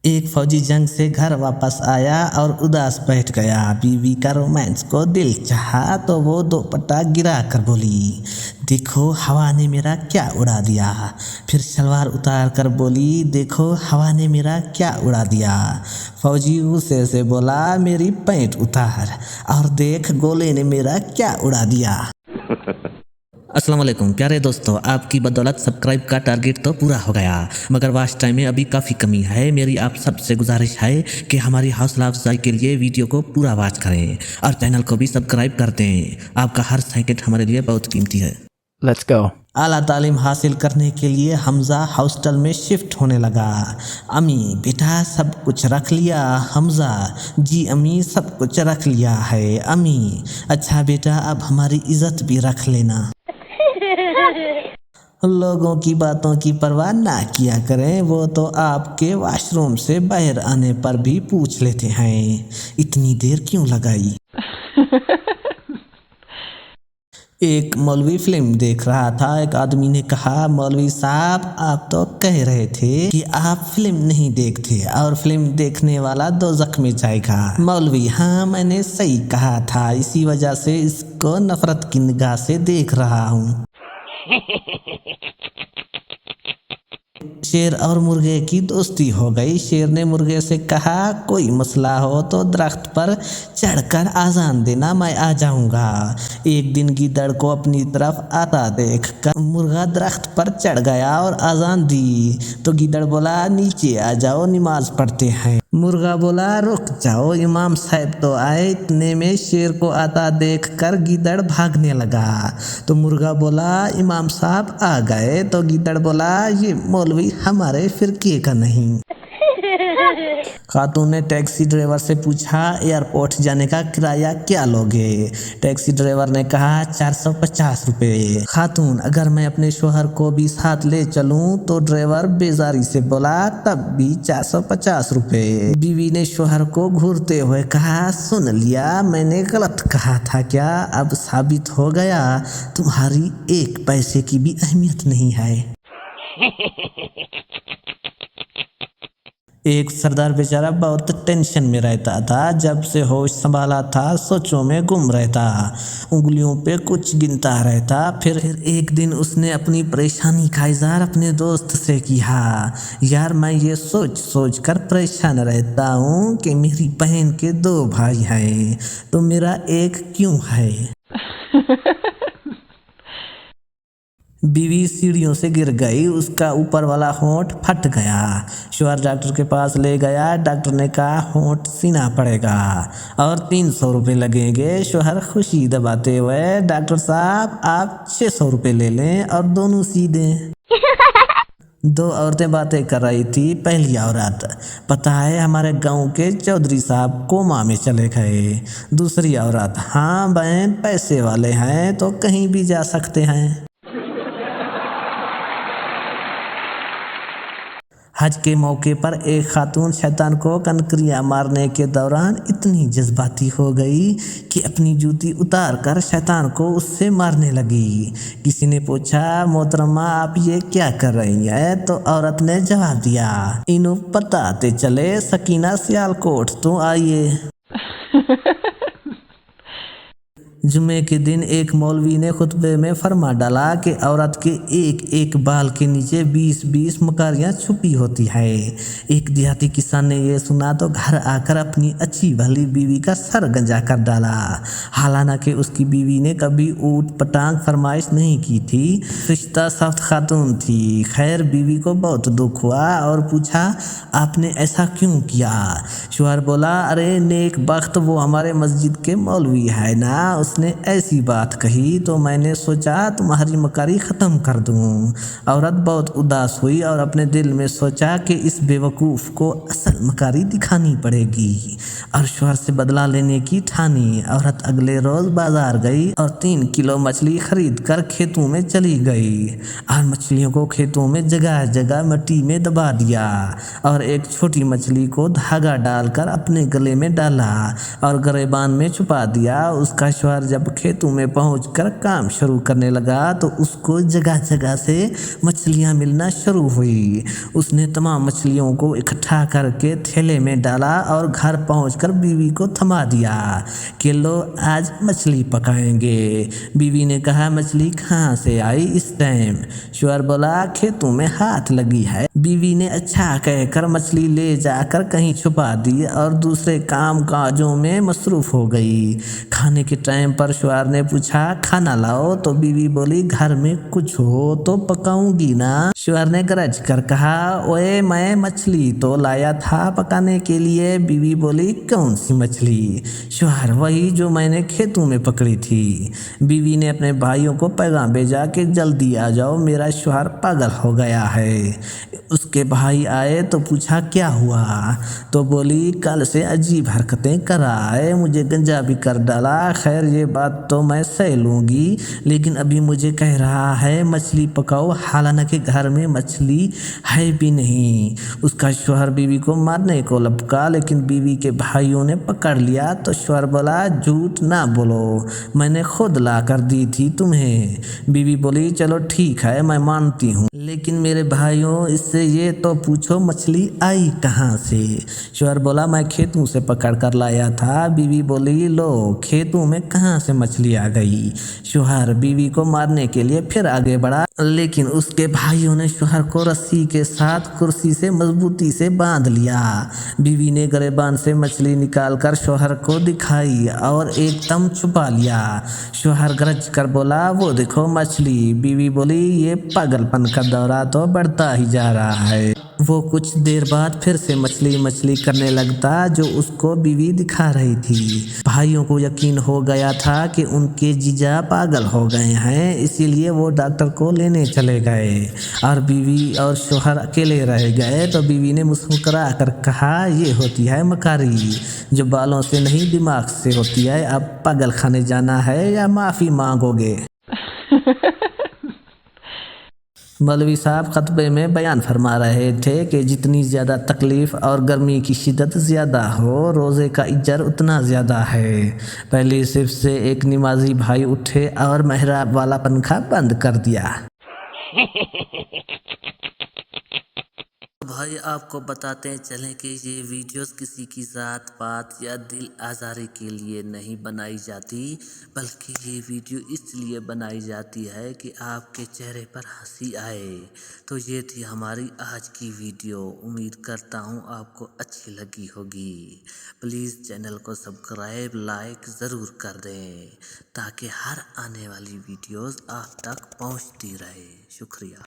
एक फौजी जंग से घर वापस आया और उदास बैठ गया। बीवी का रोमांस को दिल चाहा तो वो दोपट्टा गिरा कर बोली, देखो हवा ने मेरा क्या उड़ा दिया। फिर सलवार उतार कर बोली, देखो हवा ने मेरा क्या उड़ा दिया। फौजी गुस्से से बोला, मेरी पैंट उतार और देख गोले ने मेरा क्या उड़ा दिया। अस्सलाम वालेकुम प्यारे दोस्तों, आपकी बदौलत सब्सक्राइब का टारगेट तो पूरा हो गया, मगर वॉच टाइम में अभी काफ़ी कमी है। मेरी आप सबसे गुजारिश है कि हमारी हौसला अफजाई के लिए वीडियो को पूरा वॉच करें और चैनल को भी सब्सक्राइब कर दें। आपका हर सेकंड हमारे लिए बहुत कीमती है। Let's go. आला तालीम हासिल करने के लिए हमज़ा हॉस्टल में शिफ्ट होने लगा। अम्मी बेटा सब कुछ रख लिया। हमज़ा जी अम्मी सब कुछ रख लिया है। अम्मी अच्छा बेटा अब हमारी इज़्ज़त भी रख लेना। लोगों की बातों की परवाह ना किया करें, वो तो आपके वॉशरूम से बाहर आने पर भी पूछ लेते हैं इतनी देर क्यों लगाई। एक मौलवी फिल्म देख रहा था। एक आदमी ने कहा, मौलवी साहब आप तो कह रहे थे कि आप फिल्म नहीं देखते और फिल्म देखने वाला दोज़ख में जाएगा। मौलवी हाँ मैंने सही कहा था, इसी वजह से इसको नफरत की निगाह से देख रहा हूँ। शेर और मुर्गे की दोस्ती हो गई। शेर ने मुर्गे से कहा, कोई मसला हो तो दरख्त पर चढ़कर आजान देना, मैं आ जाऊंगा। एक दिन गीदड़ को अपनी तरफ आता देखकर मुर्गा दरख्त पर चढ़ गया और आजान दी तो गीदड़ बोला, नीचे आ जाओ नमाज पढ़ते हैं। मुर्गा बोला, रुक जाओ इमाम साहब तो आए। इतने में शेर को आता देखकर गीदड़ भागने लगा तो मुर्गा बोला, इमाम साहब आ गए तो गीदड़ बोला, ये मौलवी हमारे फिरके का नहीं। खातून ने टैक्सी ड्राइवर से पूछा, एयरपोर्ट जाने का किराया क्या लोगे। टैक्सी ड्राइवर ने कहा 450 रुपये। खातून अगर मैं अपने शोहर को भी साथ ले चलूं तो ड्राइवर बेजारी से बोला, तब भी 450 रुपये। बीवी ने शोहर को घूरते हुए कहा, सुन लिया मैंने गलत कहा था क्या, अब साबित हो गया तुम्हारी एक पैसे की भी अहमियत नहीं है। एक सरदार बेचारा बहुत टेंशन में रहता था। जब से होश संभाला था सोचों में गुम रहता, उंगलियों पे कुछ गिनता रहता। फिर एक दिन उसने अपनी परेशानी का इज़हार अपने दोस्त से किया, यार मैं ये सोच सोच कर परेशान रहता हूँ कि मेरी बहन के 2 भाई हैं तो मेरा एक क्यों है। बीवी सीढ़ियों से गिर गई, उसका ऊपर वाला होंठ फट गया। शोहर डॉक्टर के पास ले गया। डॉक्टर ने कहा होंठ सीना पड़ेगा और 300 रुपये लगेंगे। शोहर खुशी दबाते हुए, डॉक्टर साहब आप 600 रुपये ले लें और दोनों सी दें। 2 औरतें बातें कर रही थी। पहली औरत, पता है हमारे गांव के चौधरी साहब कोमा में चले गए। दूसरी औरत, हाँ बहन पैसे वाले हैं तो कहीं भी जा सकते हैं। हज के मौके पर एक खातून शैतान को कनकरियाँ मारने के दौरान इतनी जज्बाती हो गई कि अपनी जूती उतार कर शैतान को उससे मारने लगी। किसी ने पूछा, मोहतरमा आप ये क्या कर रही हैं? तो औरत ने जवाब दिया, इन्हों बताते चले सकीना सियालकोट तो आइए। जुमे के दिन एक मौलवी ने खुतबे में फरमा डाला कि औरत के एक एक बाल के नीचे 20-20 मकारियाँ छुपी होती है। एक देहाती किसान ने यह सुना तो घर आकर अपनी अच्छी भली बीवी का सर गंजा कर डाला। हालांकि उसकी बीवी ने कभी ऊट पटांग फरमाइश नहीं की थी, रिश्ता सख्त खातून थी। खैर बीवी को बहुत दुख हुआ और पूछा, आपने ऐसा क्यों किया? शोहर बोला, अरे नेक बख्त वो हमारे मस्जिद के मौलवी है ना, उसने ऐसी बात कही तो मैंने सोचा तुम्हारी मकारी ख़त्म कर दूं। औरत बहुत उदास हुई और अपने दिल में सोचा कि इस बेवकूफ़ को असल मकारी दिखानी पड़ेगी और शोहर से बदला लेने की ठानी। औरत अगले रोज़ बाजार गई और 3 किलो मछली खरीद कर खेतों में चली गई और मछलियों को खेतों में जगह जगह मिट्टी में दबा दिया और एक छोटी मछली को धागा डालकर अपने गले में डाला और गरेबान में छुपा दिया। उसका शोहर जब खेतों में पहुंचकर काम शुरू करने लगा तो उसको जगह जगह से मछलियां मिलना शुरू हुई। उसने तमाम मछलियों को इकट्ठा करके थैले में डाला और घर पहुंचकर बीवी को थमा दिया कि लो आज मछली पकाएंगे। बीवी ने कहा मछली कहाँ से आई इस टाइम? शुअर बोला खेतों में हाथ लगी है। बीवी ने अच्छा कहकर मछली ले जाकर कहीं छुपा दी और दूसरे काम काजों में मसरूफ हो गई। खाने के टाइम पर शुअर ने पूछा खाना लाओ, तो बीवी बोली घर में कुछ हो तो पकाऊंगी ना। शुअर ने गरज कर कहा ओए मैं मछली तो लाया था पकाने के लिए। बीवी बोली कौन सी मछली? शुअर वही जो मैंने खेतों में पकड़ी थी। बीवी ने अपने भाइयों को पैगाम भेजा कि जल्दी आ जाओ, मेरा शुअर पागल हो गया है। उसके भाई आए तो पूछा क्या हुआ? तो बोली कल से अजीब हरकतें कर रहा है, मुझे गंजा भी कर डाला। खैर ये बात तो मैं सह लूँगी, लेकिन अभी मुझे कह रहा है मछली पकाओ, हालांकि घर में मछली है भी नहीं। उसका शौहर बीवी को मारने को लपका, लेकिन बीवी के भाइयों ने पकड़ लिया तो शौहर बोला झूठ ना बोलो, मैंने खुद ला कर दी थी तुम्हें। बीवी बोली चलो ठीक है मैं मानती हूँ, लेकिन मेरे भाइयों इससे ये तो पूछो मछली आई कहाँ से? शौहर बोला मैं खेतों से पकड़ कर लाया था। बीवी बोली लो खेतों में कहाँ से मछली आ गई? शौहर बीवी को मारने के लिए फिर आगे बढ़ा, लेकिन उसके भाइयों ने शौहर को रस्सी के साथ कुर्सी से मजबूती से बांध लिया। बीवी ने गिरबान से मछली निकालकर शौहर को दिखाई और एकदम छुपा लिया। शौहर गरज कर बोला वो देखो मछली। बीवी बोली ये पागलपन का दौरा तो बढ़ता ही जा रहा है। वो कुछ देर बाद फिर से मछली मछली करने लगता जो उसको बीवी दिखा रही थी। भाइयों को यकीन हो गया था कि उनके जीजा पागल हो गए हैं, इसीलिए वो डॉक्टर को लेने चले गए और बीवी और शौहर अकेले रह गए। तो बीवी ने मुस्कुरा कर कहा ये होती है मकारी जो बालों से नहीं दिमाग से होती है। अब पागल खाने जाना है या माफ़ी मांगोगे? मौलवी साहब खतबे में बयान फरमा रहे थे कि जितनी ज़्यादा तकलीफ़ और गर्मी की शिद्दत ज़्यादा हो, रोज़े का इजर उतना ज़्यादा है। पहली सिफ से एक नमाजी भाई उठे और मेहराब वाला पंखा बंद कर दिया। भाई आपको बताते चलें कि ये वीडियोस किसी की ज़ात पात या दिल आज़ारी के लिए नहीं बनाई जाती, बल्कि ये वीडियो इसलिए बनाई जाती है कि आपके चेहरे पर हंसी आए। तो ये थी हमारी आज की वीडियो, उम्मीद करता हूँ आपको अच्छी लगी होगी। प्लीज़ चैनल को सब्सक्राइब लाइक ज़रूर कर दें ताकि हर आने वाली वीडियोस आप तक पहुँचती रहे। शुक्रिया।